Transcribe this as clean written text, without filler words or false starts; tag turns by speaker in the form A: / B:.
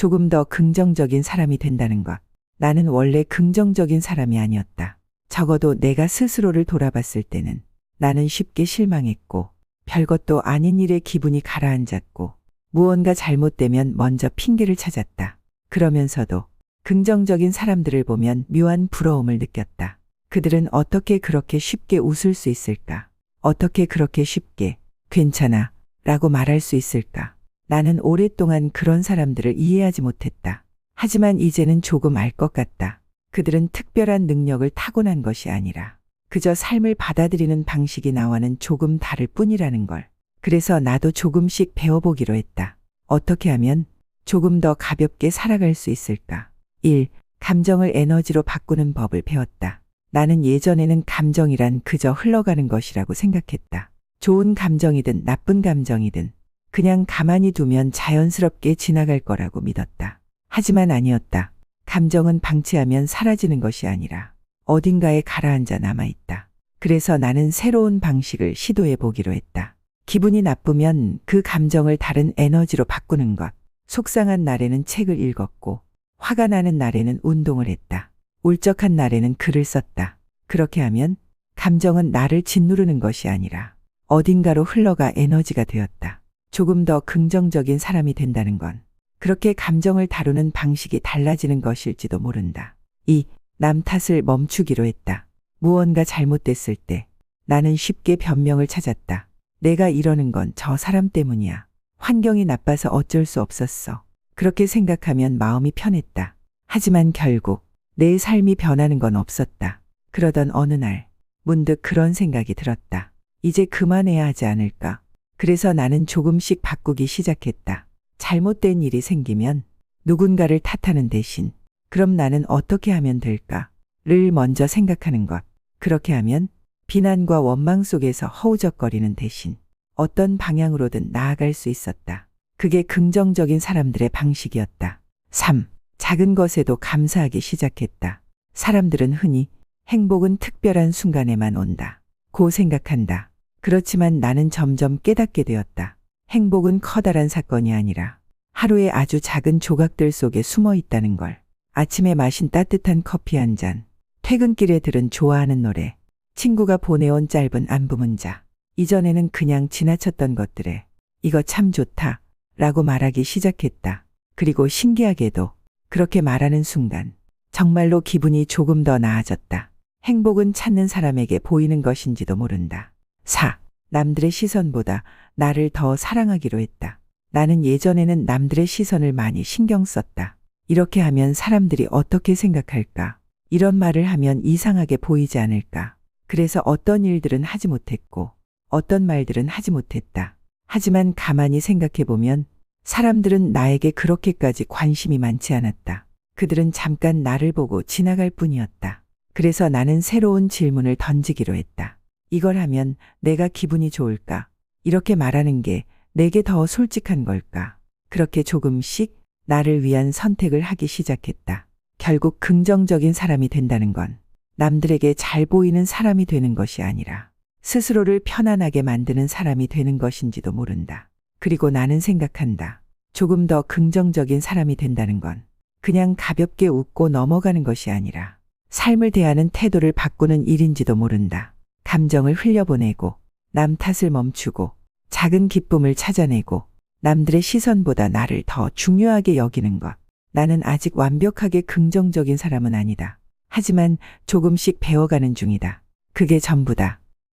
A: 조금 더 긍정적인 사람이 된다는 것. 나는 원래 긍정적인 사람이 아니었다. 적어도 내가 스스로를 돌아봤을 때는 나는 쉽게 실망했고 별것도 아닌 일에 기분이 가라앉았고 무언가 잘못되면 먼저 핑계를 찾았다. 그러면서도 긍정적인 사람들을 보면 묘한 부러움을 느꼈다. 그들은 어떻게 그렇게 쉽게 웃을 수 있을까? 어떻게 그렇게 쉽게 괜찮아 라고 말할 수 있을까? 나는 오랫동안 그런 사람들을 이해하지 못했다. 하지만 이제는 조금 알 것 같다. 그들은 특별한 능력을 타고난 것이 아니라 그저 삶을 받아들이는 방식이 나와는 조금 다를 뿐이라는 걸. 그래서 나도 조금씩 배워보기로 했다. 어떻게 하면 조금 더 가볍게 살아갈 수 있을까? 1. 감정을 에너지로 바꾸는 법을 배웠다. 나는 예전에는 감정이란 그저 흘러가는 것이라고 생각했다. 좋은 감정이든 나쁜 감정이든 그냥 가만히 두면 자연스럽게 지나갈 거라고 믿었다. 하지만 아니었다. 감정은 방치하면 사라지는 것이 아니라 어딘가에 가라앉아 남아있다. 그래서 나는 새로운 방식을 시도해 보기로 했다. 기분이 나쁘면 그 감정을 다른 에너지로 바꾸는 것. 속상한 날에는 책을 읽었고 화가 나는 날에는 운동을 했다. 울적한 날에는 글을 썼다. 그렇게 하면 감정은 나를 짓누르는 것이 아니라 어딘가로 흘러가 에너지가 되었다. 조금 더 긍정적인 사람이 된다는 건 그렇게 감정을 다루는 방식이 달라지는 것일지도 모른다. 2. 남 탓을 멈추기로 했다. 무언가 잘못됐을 때 나는 쉽게 변명을 찾았다. 내가 이러는 건 저 사람 때문이야. 환경이 나빠서 어쩔 수 없었어. 그렇게 생각하면 마음이 편했다. 하지만 결국 내 삶이 변하는 건 없었다. 그러던 어느 날 문득 그런 생각이 들었다. 이제 그만해야 하지 않을까? 그래서 나는 조금씩 바꾸기 시작했다. 잘못된 일이 생기면 누군가를 탓하는 대신 그럼 나는 어떻게 하면 될까?를 먼저 생각하는 것. 그렇게 하면 비난과 원망 속에서 허우적거리는 대신 어떤 방향으로든 나아갈 수 있었다. 그게 긍정적인 사람들의 방식이었다. 3. 작은 것에도 감사하기 시작했다. 사람들은 흔히 행복은 특별한 순간에만 온다 고 생각한다. 그렇지만 나는 점점 깨닫게 되었다. 행복은 커다란 사건이 아니라 하루의 아주 작은 조각들 속에 숨어 있다는 걸. 아침에 마신 따뜻한 커피 한 잔, 퇴근길에 들은 좋아하는 노래, 친구가 보내온 짧은 안부 문자. 이전에는 그냥 지나쳤던 것들에 이거 참 좋다 라고 말하기 시작했다. 그리고 신기하게도 그렇게 말하는 순간 정말로 기분이 조금 더 나아졌다. 행복은 찾는 사람에게 보이는 것인지도 모른다. 4. 남들의 시선보다 나를 더 사랑하기로 했다. 나는 예전에는 남들의 시선을 많이 신경 썼다. 이렇게 하면 사람들이 어떻게 생각할까? 이런 말을 하면 이상하게 보이지 않을까? 그래서 어떤 일들은 하지 못했고 어떤 말들은 하지 못했다. 하지만 가만히 생각해보면 사람들은 나에게 그렇게까지 관심이 많지 않았다. 그들은 잠깐 나를 보고 지나갈 뿐이었다. 그래서 나는 새로운 질문을 던지기로 했다. 이걸 하면 내가 기분이 좋을까? 이렇게 말하는 게 내게 더 솔직한 걸까? 그렇게 조금씩 나를 위한 선택을 하기 시작했다. 결국 긍정적인 사람이 된다는 건 남들에게 잘 보이는 사람이 되는 것이 아니라 스스로를 편안하게 만드는 사람이 되는 것인지도 모른다. 그리고 나는 생각한다. 조금 더 긍정적인 사람이 된다는 건 그냥 가볍게 웃고 넘어가는 것이 아니라 삶을 대하는 태도를 바꾸는 일인지도 모른다. 감정을 흘려보내고 남 탓을 멈추고 작은 기쁨을 찾아내고 남들의 시선보다 나를 더 중요하게 여기는 것. 나는 아직 완벽하게 긍정적인 사람은 아니다. 하지만 조금씩 배워가는 중이다. 그게 전부다.